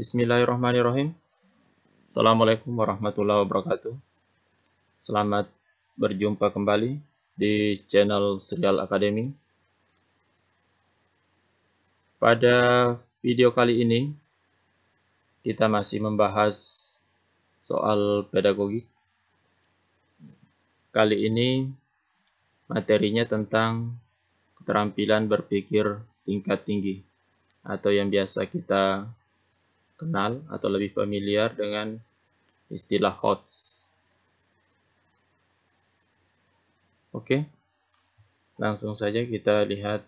Bismillahirrahmanirrahim. Assalamualaikum warahmatullahi wabarakatuh. Selamat berjumpa kembali di channel Serial Academy. Pada video kali ini, kita masih membahas soal pedagogik. Kali ini materinya tentang keterampilan berpikir tingkat tinggi, atau yang biasa kita kenal atau lebih familiar dengan istilah HOTS. Oke, langsung saja kita lihat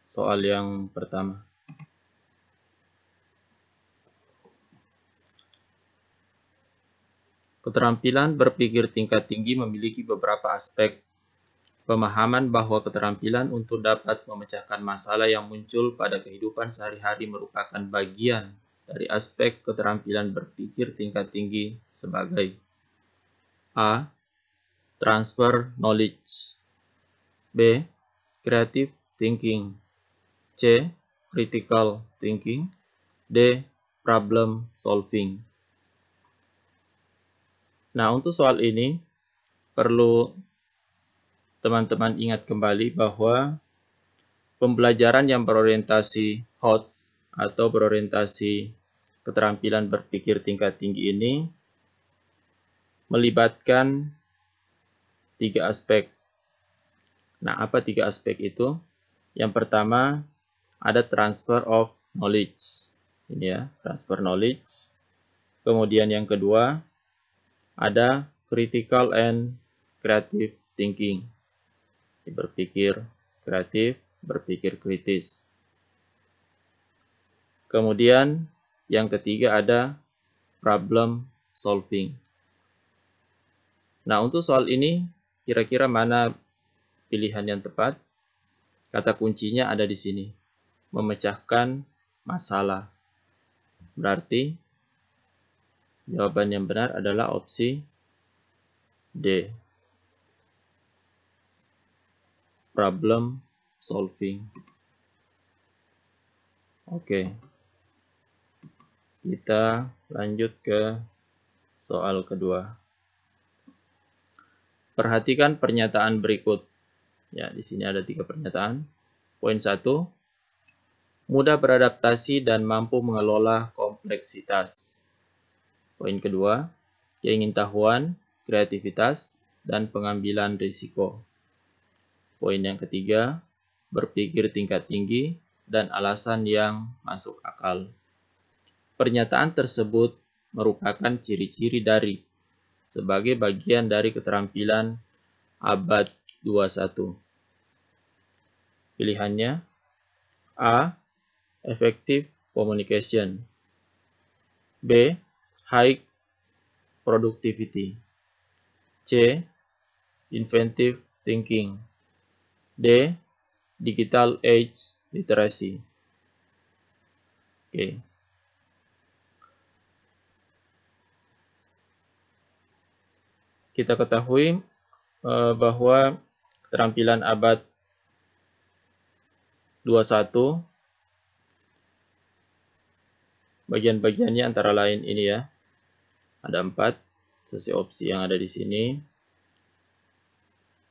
soal yang pertama. Keterampilan berpikir tingkat tinggi memiliki beberapa aspek. Pemahaman bahwa keterampilan untuk dapat memecahkan masalah yang muncul pada kehidupan sehari-hari merupakan bagian dari aspek keterampilan berpikir tingkat tinggi sebagai A. Transfer knowledge, B. Creative thinking, C. Critical thinking, D. Problem solving. Nah, untuk soal ini perlu teman-teman ingat kembali bahwa pembelajaran yang berorientasi HOTS atau berorientasi keterampilan berpikir tingkat tinggi ini melibatkan 3 aspek. Nah, apa 3 aspek itu? Yang pertama, ada transfer of knowledge. Ini ya, transfer knowledge. Kemudian yang kedua, ada critical and creative thinking. Berpikir kreatif, berpikir kritis. Kemudian yang ketiga ada problem solving. Nah, untuk soal ini kira-kira mana pilihan yang tepat? Kata kuncinya ada di sini. Memecahkan masalah. Berarti jawaban yang benar adalah opsi D. Problem solving. Oke. Kita lanjut ke soal kedua. Perhatikan pernyataan berikut. Ya, di sini ada 3 pernyataan. Poin 1, mudah beradaptasi dan mampu mengelola kompleksitas. Poin kedua, keingintahuan, kreativitas, dan pengambilan risiko. Poin yang ketiga, berpikir tingkat tinggi dan alasan yang masuk akal. Pernyataan tersebut merupakan ciri-ciri dari sebagai bagian dari keterampilan abad 21. Pilihannya A. Effective communication, B. High productivity, C. Inventive thinking, D. Digital age literacy. Oke. Kita ketahui bahwa keterampilan abad 21 bagian-bagiannya antara lain ini ya. Ada 4 sesuai opsi yang ada di sini.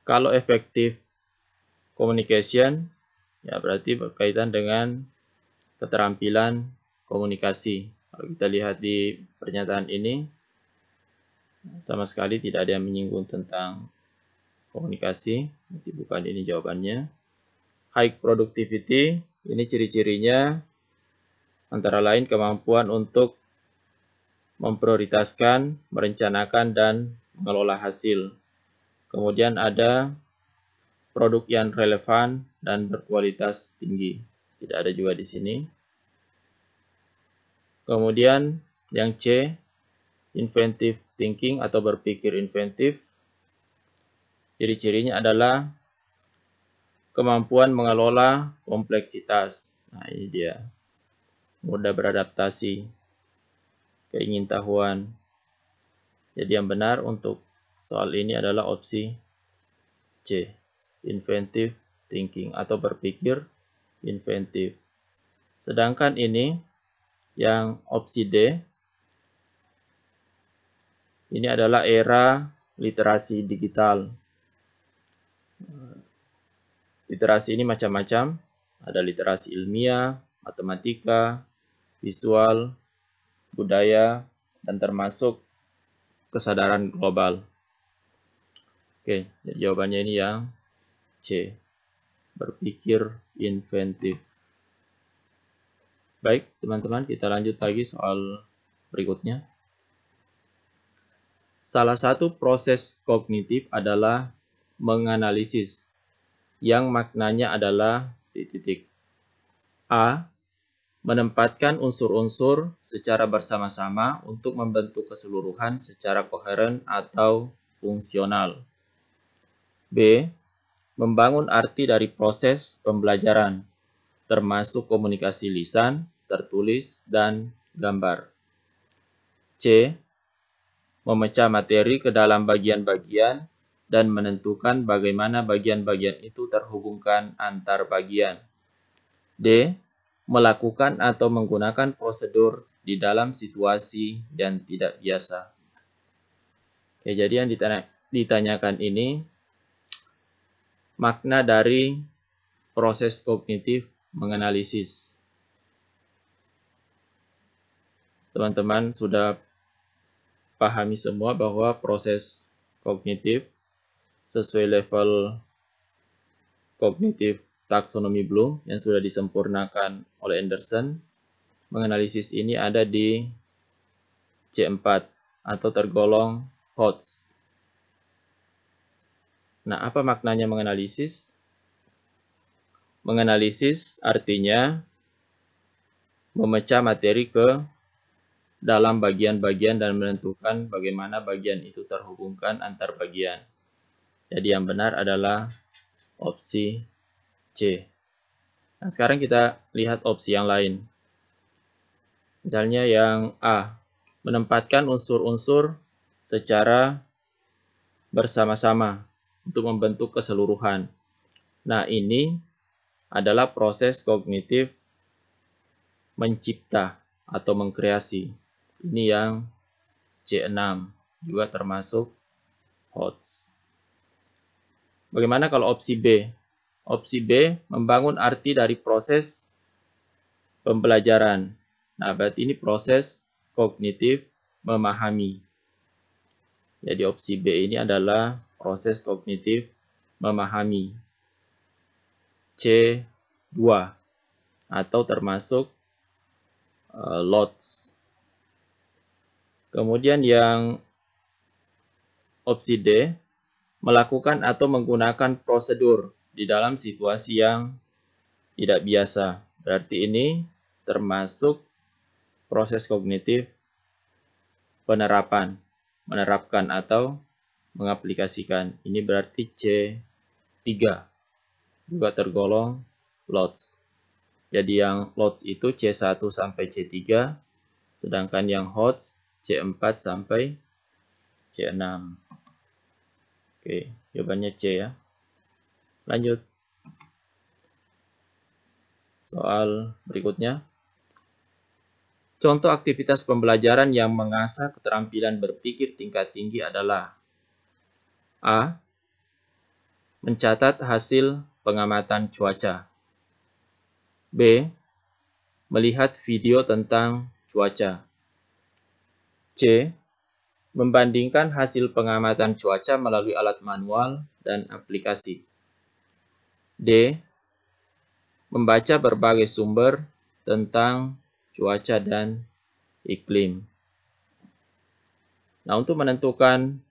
Kalau effective communication ya berarti berkaitan dengan keterampilan komunikasi. Kalau kita lihat di pernyataan ini sama sekali tidak ada yang menyinggung tentang komunikasi, berarti bukan ini jawabannya. High productivity, ini ciri-cirinya antara lain kemampuan untuk memprioritaskan, merencanakan, dan mengelola hasil. Kemudian ada produk yang relevan dan berkualitas tinggi. Tidak ada juga di sini. Kemudian yang C, inventive thinking atau berpikir inventif. Ciri-cirinya adalah kemampuan mengelola kompleksitas. Nah, ini dia. Mudah beradaptasi, keingintahuan. Jadi yang benar untuk soal ini adalah opsi C, inventive thinking atau berpikir inventif. Sedangkan ini Yang opsi D, ini adalah era literasi digital. Literasi ini macam-macam, ada literasi ilmiah, matematika, visual, budaya, dan termasuk kesadaran global. Oke, jadi jawabannya ini yang C, berpikir inventif. Baik, teman-teman, kita lanjut lagi soal berikutnya. Salah satu proses kognitif adalah menganalisis, yang maknanya adalah titik-titik. A. Menempatkan unsur-unsur secara bersama-sama untuk membentuk keseluruhan secara koheren atau fungsional. B. Membangun arti dari proses pembelajaran, termasuk komunikasi lisan, tertulis, dan gambar. C. Memecah materi ke dalam bagian-bagian dan menentukan bagaimana bagian-bagian itu terhubungkan antar bagian. D. Melakukan atau menggunakan prosedur di dalam situasi yang tidak biasa. Oke, jadi yang ditanyakan ini makna dari proses kognitif menganalisis. Teman-teman sudah pahami semua bahwa proses kognitif sesuai level kognitif taksonomi Bloom yang sudah disempurnakan oleh Anderson. Menganalisis ini ada di C4 atau tergolong HOTS. Nah, apa maknanya menganalisis? Menganalisis artinya memecah materi ke dalam bagian-bagian dan menentukan bagaimana bagian itu terhubungkan antar bagian. Jadi yang benar adalah opsi C. Nah, sekarang kita lihat opsi yang lain. Misalnya yang A, menempatkan unsur-unsur secara bersama-sama untuk membentuk keseluruhan. Nah, ini adalah proses kognitif mencipta atau mengkreasi. Ini yang C6, juga termasuk HOTS. Bagaimana kalau opsi B? Opsi B, membangun arti dari proses pembelajaran. Nah, berarti ini proses kognitif memahami. Jadi opsi B ini adalah proses kognitif memahami. C2 atau termasuk LOTS. Kemudian yang opsi D, melakukan atau menggunakan prosedur di dalam situasi yang tidak biasa. Berarti ini termasuk proses kognitif penerapan, menerapkan atau mengaplikasikan. Ini berarti C3, juga tergolong LOTS. Jadi yang LOTS itu C1 sampai C3, sedangkan yang HOTS C4 sampai C6. Oke, jawabannya C ya. Lanjut. Soal berikutnya. Contoh aktivitas pembelajaran yang mengasah keterampilan berpikir tingkat tinggi adalah A. Mencatat hasil pengamatan cuaca. B. Melihat video tentang cuaca. C. Membandingkan hasil pengamatan cuaca melalui alat manual dan aplikasi. D. Membaca berbagai sumber tentang cuaca dan iklim. Nah, untuk menentukan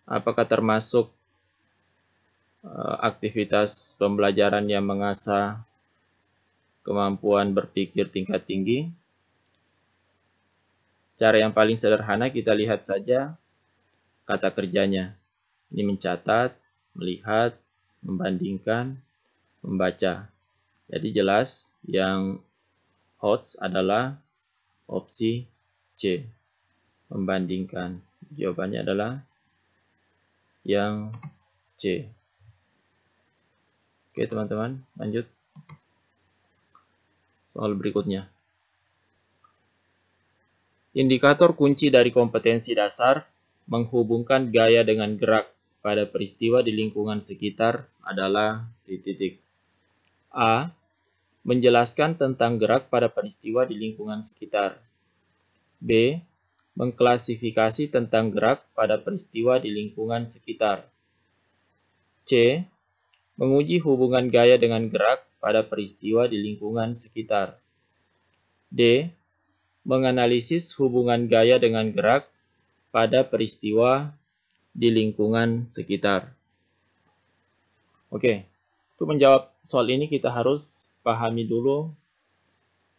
apakah termasuk aktivitas pembelajaran yang mengasah kemampuan berpikir tingkat tinggi, cara yang paling sederhana kita lihat saja kata kerjanya. Ini mencatat, melihat, membandingkan, membaca. Jadi jelas yang HOTS adalah opsi C, membandingkan. Jawabannya adalah yang C. Oke teman-teman, lanjut. Soal berikutnya. Indikator kunci dari kompetensi dasar menghubungkan gaya dengan gerak pada peristiwa di lingkungan sekitar adalah titik. A. Menjelaskan tentang gerak pada peristiwa di lingkungan sekitar. B. Mengklasifikasi tentang gerak pada peristiwa di lingkungan sekitar. C. Menguji hubungan gaya dengan gerak pada peristiwa di lingkungan sekitar. D. Menganalisis hubungan gaya dengan gerak pada peristiwa di lingkungan sekitar. Oke, untuk menjawab soal ini kita harus pahami dulu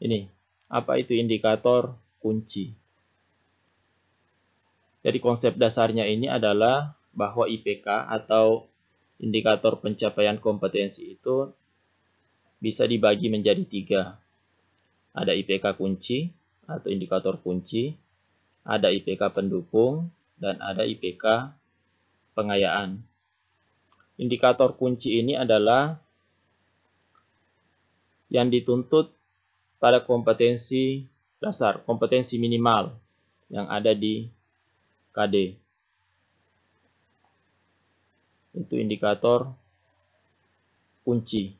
ini, apa itu indikator kunci. Jadi konsep dasarnya ini adalah bahwa IPK atau indikator pencapaian kompetensi itu bisa dibagi menjadi 3. Ada IPK kunci atau indikator kunci, ada IPK pendukung, dan ada IPK pengayaan. Indikator kunci ini adalah yang dituntut pada kompetensi dasar, kompetensi minimal yang ada di KD. Itu indikator kunci.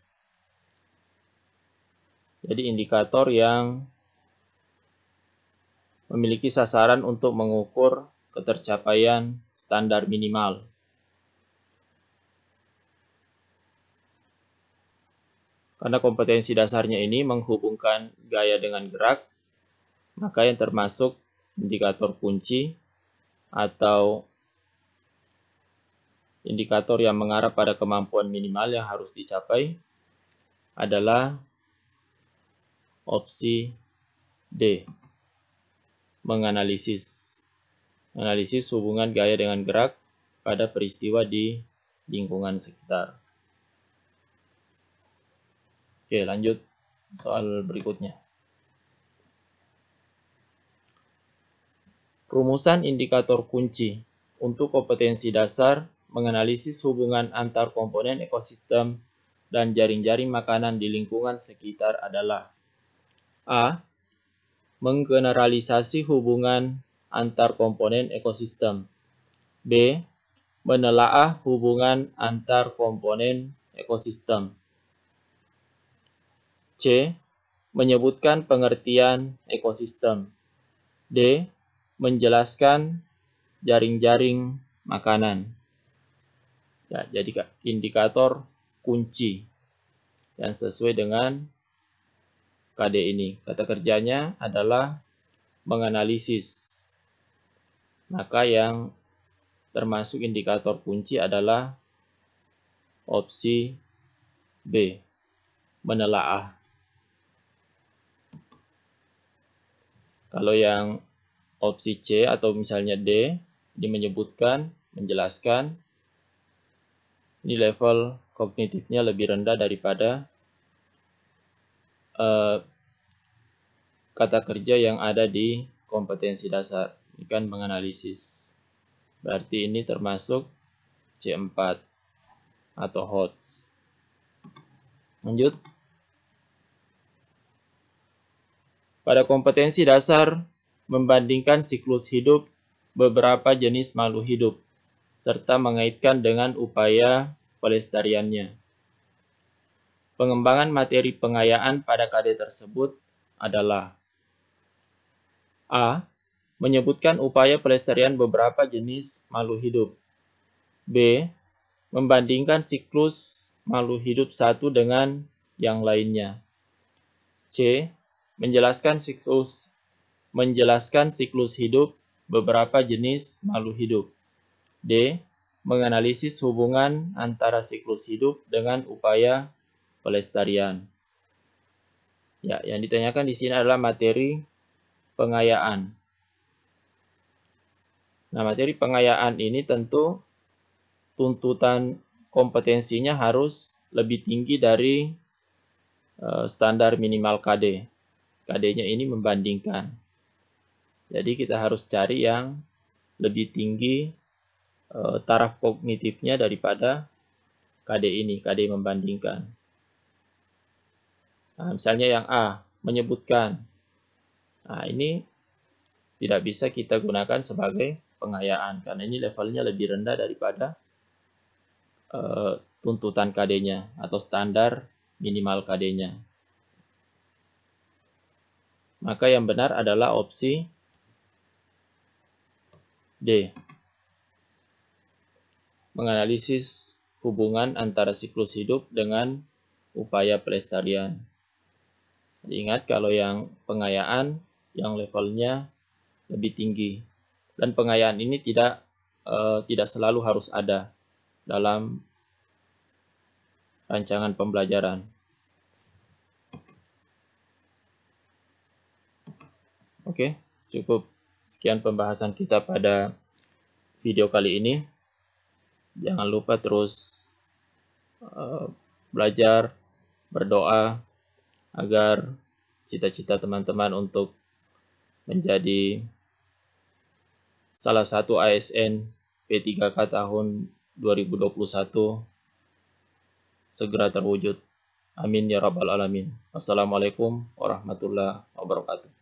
Jadi indikator yang memiliki sasaran untuk mengukur ketercapaian standar minimal. Karena kompetensi dasarnya ini menghubungkan gaya dengan gerak, maka yang termasuk indikator kunci atau indikator yang mengarah pada kemampuan minimal yang harus dicapai adalah opsi D. Menganalisis hubungan gaya dengan gerak pada peristiwa di lingkungan sekitar. Oke, lanjut soal berikutnya. Rumusan indikator kunci untuk kompetensi dasar menganalisis hubungan antar komponen ekosistem dan jaring-jaring makanan di lingkungan sekitar adalah A. Menggeneralisasi hubungan antar komponen ekosistem. B. Menelaah hubungan antar komponen ekosistem. C. Menyebutkan pengertian ekosistem. D. Menjelaskan jaring-jaring makanan. Ya, jadi indikator kunci yang sesuai dengan KD ini. Kata kerjanya adalah menganalisis. Maka yang termasuk indikator kunci adalah opsi B. Menelaah. Kalau yang opsi C atau misalnya D, ini menyebutkan, menjelaskan, ini level kognitifnya lebih rendah daripada kata kerja yang ada di kompetensi dasar. Ini kan menganalisis. Berarti ini termasuk C4 atau HOTS. Lanjut. Pada kompetensi dasar, membandingkan siklus hidup beberapa jenis makhluk hidup, serta mengaitkan dengan upaya pelestariannya. Pengembangan materi pengayaan pada KD tersebut adalah A. Menyebutkan upaya pelestarian beberapa jenis makhluk hidup. B. Membandingkan siklus makhluk hidup satu dengan yang lainnya. C. Menjelaskan siklus hidup beberapa jenis makhluk hidup. D. Menganalisis hubungan antara siklus hidup dengan upaya pelestarian. Ya, yang ditanyakan di sini adalah materi pengayaan. Nah, materi pengayaan ini tentu tuntutan kompetensinya harus lebih tinggi dari standar minimal KD. KD-nya ini membandingkan. Jadi kita harus cari yang lebih tinggi taraf kognitifnya daripada KD ini, KD membandingkan. Nah, misalnya yang A, menyebutkan. Nah, ini tidak bisa kita gunakan sebagai pengayaan karena ini levelnya lebih rendah daripada tuntutan KD-nya atau standar minimal KD-nya. Maka yang benar adalah opsi D. Menganalisis hubungan antara siklus hidup dengan upaya pelestarian. Ingat kalau yang pengayaan yang levelnya lebih tinggi, dan pengayaan ini tidak selalu harus ada dalam rancangan pembelajaran. Oke, cukup sekian pembahasan kita pada video kali ini. Jangan lupa terus belajar, berdoa agar cita-cita teman-teman untuk menjadi salah satu ASN P3K tahun 2021 segera terwujud. Amin ya rabbal alamin. Wassalamualaikum warahmatullahi wabarakatuh.